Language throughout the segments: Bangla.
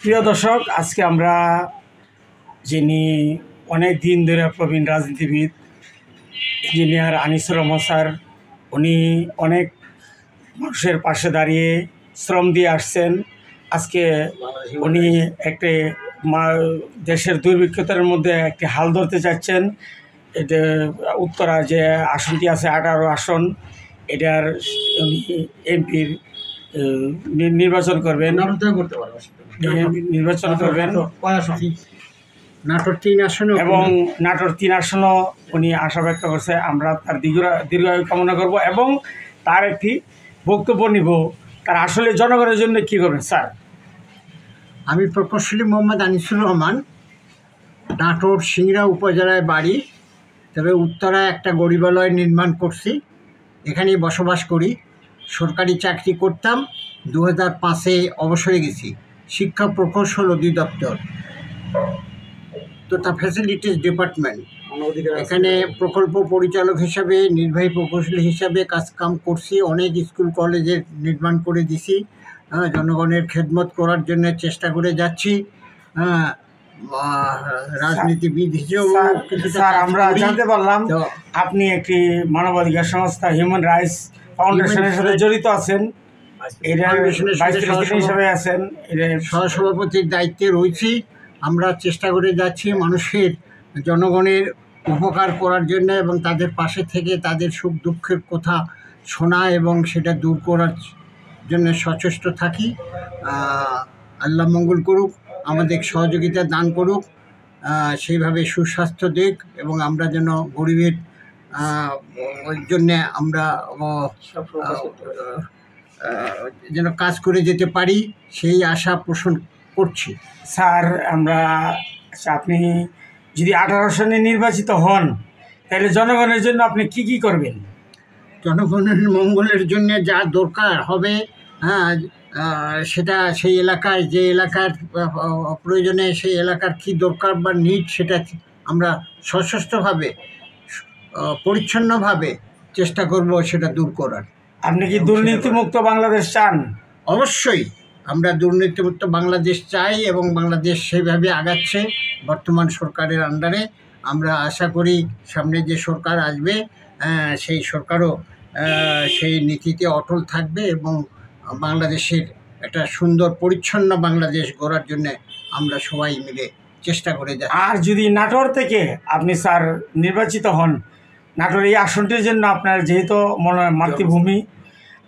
প্রিয় দর্শক, আজকে আমরা যিনি অনেক দিন ধরে প্রবীণ রাজনীতিবিদ ইঞ্জিনিয়ার আনিসুর রহমান স্যার, উনি অনেক মানুষের পাশে দাঁড়িয়ে শ্রম দিয়ে আসছেন। আজকে উনি একটি দেশের দুর্ভিক্ষতার মধ্যে একটি হাল ধরতে চাচ্ছেন। এটা উত্তরা যে আসনটি আছে 18 আসন, এটার উনি এমপির নির্বাচন করবেন নাটোর 3 আসনে এবং নাটোর 3 আসনও উনি আশা ব্যক্ত করছে। আমরা তার দীর্ঘায়ু কামনা করব এবং তার একটি বক্তব্য নিব। তার আসলে জনগণের জন্য কী করবেন স্যার? আমি প্রকৌশলী মোহাম্মদ আনিসুর রহমান, নাটোর সিংড়া উপজেলায় বাড়ি, তবে উত্তরায় একটা গরিবালয় নির্মাণ করছি, এখানেই বসবাস করি। সরকারি চাকরি করতাম, 2005-এ অবসরে গেছি। শিক্ষা প্রকৌশল অধিদপ্তর, তথা ফ্যাসিলিটিস ডিপার্টমেন্ট, এখানে প্রকল্প পরিচালক হিসাবে, নির্বাহী প্রকৌশলী হিসাবে কাজকাম করছি। অনেক স্কুল কলেজের নির্মাণ করে দিছি। জনগণের খেদমত করার জন্য চেষ্টা করে যাচ্ছি। রাজনীতিবিদ হিসেবেও স্যার আমরা জানতে পারলাম আপনি একটি মানবাধিকার সংস্থা হিউম্যান রাইটস ফাউন্ডেশনের সাথে জড়িত আছেন, হিসাবে আছেন, সহসভাপতির দায়িত্বে রয়েছি। আমরা চেষ্টা করে যাচ্ছি মানুষের, জনগণের উপকার করার জন্য এবং তাদের পাশে থেকে তাদের সুখ দুঃখের কথা শোনা এবং সেটা দূর করার জন্য সচেষ্ট থাকি। আল্লাহ মঙ্গল করুক, আমাদের সহযোগিতা দান করুক, সেইভাবে সুস্বাস্থ্য দিক এবং আমরা যেন গরিবের জন্যে আমরা যেন কাজ করে যেতে পারি, সেই আশা পোষণ করছি। স্যার আপনি যদি 18 আসনে নির্বাচিত হন, তাহলে জনগণের জন্য আপনি কি কি করবেন? জনগণের মঙ্গলের জন্য যা দরকার হবে, সেটা সেই এলাকায় যে এলাকার প্রয়োজনে সেই এলাকার কি দরকার বা নিড, সেটা আমরা সশস্ত্রভাবে পরিচ্ছন্নভাবে চেষ্টা করব সেটা দূর করার। আপনি কি দুর্নীতিমুক্ত বাংলাদেশ চান? অবশ্যই আমরা দুর্নীতিমুক্ত বাংলাদেশ চাই এবং বাংলাদেশ সেইভাবে আগাচ্ছে বর্তমান সরকারের আন্ডারে। আমরা আশা করি সামনে যে সরকার আসবে সেই সরকারও সেই নীতিতে অটল থাকবে এবং বাংলাদেশের একটা সুন্দর পরিচ্ছন্ন বাংলাদেশ গড়ার জন্য আমরা সবাই মিলে চেষ্টা করে যাই। আর যদি নাটোর থেকে আপনি স্যার নির্বাচিত হন, নাটোর এই আসনটির জন্য আপনার যেহেতু মনে হয় মাতৃভূমি,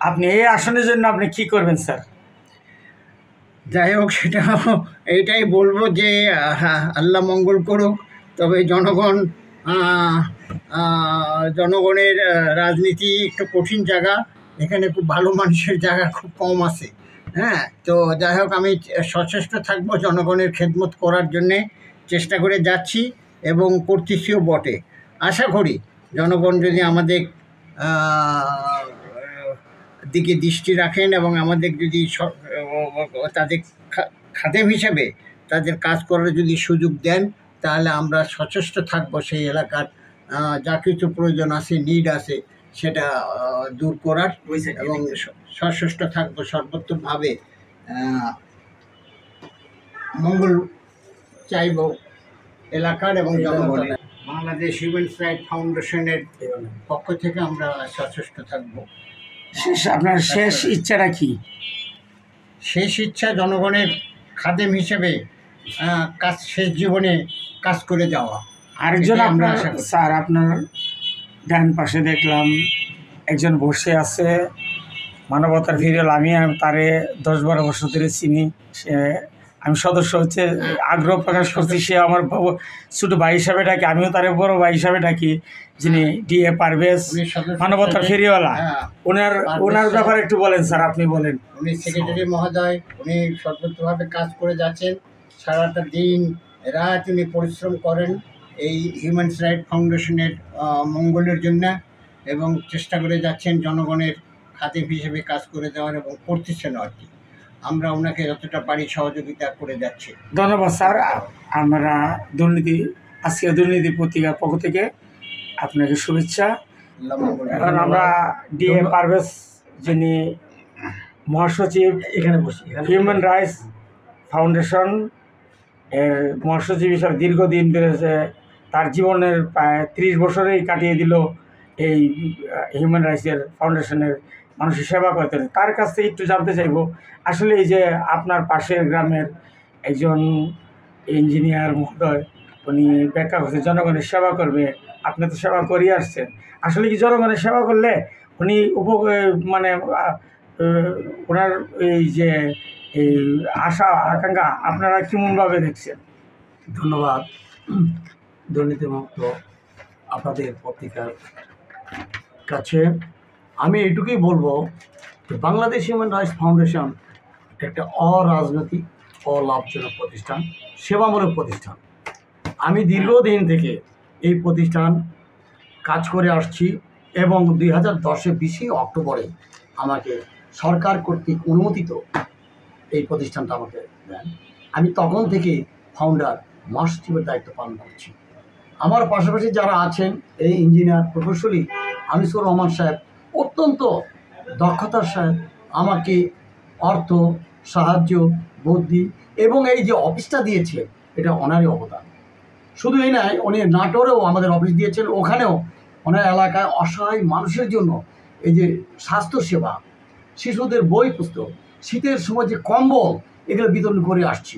আপনি এই আসনের জন্য আপনি কি করবেন স্যার? যাই হোক, সেটা এইটাই বলবো যে আল্লাহ মঙ্গল করুক। তবে জনগণের রাজনীতি একটু কঠিন জায়গা, এখানে খুব ভালো মানুষের জায়গা খুব কম আছে। তো যাই হোক, আমি সচেষ্ট থাকবো, জনগণের খেদমত করার জন্যে চেষ্টা করে যাচ্ছি এবং করতেছিও বটে। আশা করি জনগণ যদি আমাদের দিকে দৃষ্টি রাখেন এবং আমাদের যদি তাদের খাদেম হিসেবে তাদের কাজ করার যদি সুযোগ দেন, তাহলে আমরা সচেষ্ট থাকবো সেই এলাকার যা কিছু প্রয়োজন আছে, নিড আছে, সেটা দূর করার এবং সচেষ্ট থাকবো সর্বোত্তমভাবে মঙ্গল চাইব এলাকার এবং জনগণের। বাংলাদেশ হিউম্যান রাইটস ফাউন্ডেশনের পক্ষ থেকে আমরা সচেষ্ট থাকবো। আপনার শেষ ইচ্ছাটা কি? শেষ ইচ্ছা জনগণের খাদেম হিসেবে শেষ জীবনে কাজ করে যাওয়া। আরেকজন স্যার, আপনার ডান পাশে দেখলাম একজন বসে আছে, মানবতার ফিরেল। আমি তারে 10-12 বছর ধরে চিনি। আমি সদস্য হচ্ছে আগ্রহ প্রকাশ করছি। সে আমার ছোটো ভাই হিসাবে ডাকি, আমিও তার বড় ভাই হিসাবে ডাকি, যিনি DA পারভেজ, মানবতার ফেরিওয়ালা। ওনার ব্যাপারে একটু বলেন স্যার, আপনি বলেন। উনি সেক্রেটারি মহোদয়, উনি সর্বোচ্চভাবে কাজ করে যাচ্ছেন। সারাটা দিন রাত উনি পরিশ্রম করেন এই হিউম্যান রাইটস ফাউন্ডেশনের মঙ্গলের জন্য এবং চেষ্টা করে যাচ্ছেন জনগণের খাদেম হিসেবে কাজ করে যাওয়ার এবং করতেছেন আর কি। আমরা ওনাকে যতটা পারি সহযোগিতা করে যাচ্ছি। ধন্যবাদ স্যার। আমরা আজকে দুর্নীতি পত্রিকার পক্ষ থেকে আপনাকে শুভেচ্ছা। এখন আমরা DA পারভেজ, যিনি মহাসচিব এখানে বসি হিউম্যান রাইটস ফাউন্ডেশন এর মহাসচিব হিসাবে দীর্ঘদিন ধরে তার জীবনের প্রায় 30 বছরেই কাটিয়ে দিল এই হিউম্যান রাইটসের ফাউন্ডেশনের মানুষের সেবা করতে। তার কাছ থেকে একটু জানতে চাইব, আসলে এই যে আপনার পাশের গ্রামের একজন ইঞ্জিনিয়ার মহোদয় উনি ব্যাখ্যা করছে জনগণের সেবা করবে, আপনি তো সেবা করিয়ে আসছেন, আসলে কি জনগণের সেবা করলে উনি মানে ওনার এই যে এই আশা আকাঙ্ক্ষা আপনারা কেমনভাবে দেখছেন? ধন্যবাদ। দুর্নীতিমুক্ত আপনাদের পত্রিকার কাছে আমি এটুকুই বলবো যে বাংলাদেশ হিউম্যান রাইটস ফাউন্ডেশন একটা অরাজনৈতিক অলাভজনক প্রতিষ্ঠান, সেবামূলক প্রতিষ্ঠান। আমি দীর্ঘদিন থেকে এই প্রতিষ্ঠান কাজ করে আসছি এবং 2010-এ 20 অক্টোবরে আমাকে সরকার কর্তৃক অনুমোদিত এই প্রতিষ্ঠানটা আমাকে দেন। আমি তখন থেকে ফাউন্ডার মহাসচিবের দায়িত্ব পালন করছি। আমার পাশাপাশি যারা আছেন এই ইঞ্জিনিয়ার প্রকৌশলী আনিসুর রহমান সাহেব অত্যন্ত দক্ষতার সাথে আমাকে অর্থ সাহায্য বুদ্ধি এবং এই যে অফিসটা দিয়েছে এটা ওনারই অবদান। শুধু এই নয়, উনি নাটোরেও আমাদের অফিস দিয়েছেন, ওখানেও ওনার এলাকায় অসহায় মানুষের জন্য এই যে স্বাস্থ্যসেবা, শিশুদের বই পুস্তক, শীতের সময় যে কম্বল, এগুলো বিতরণ করে আসছি।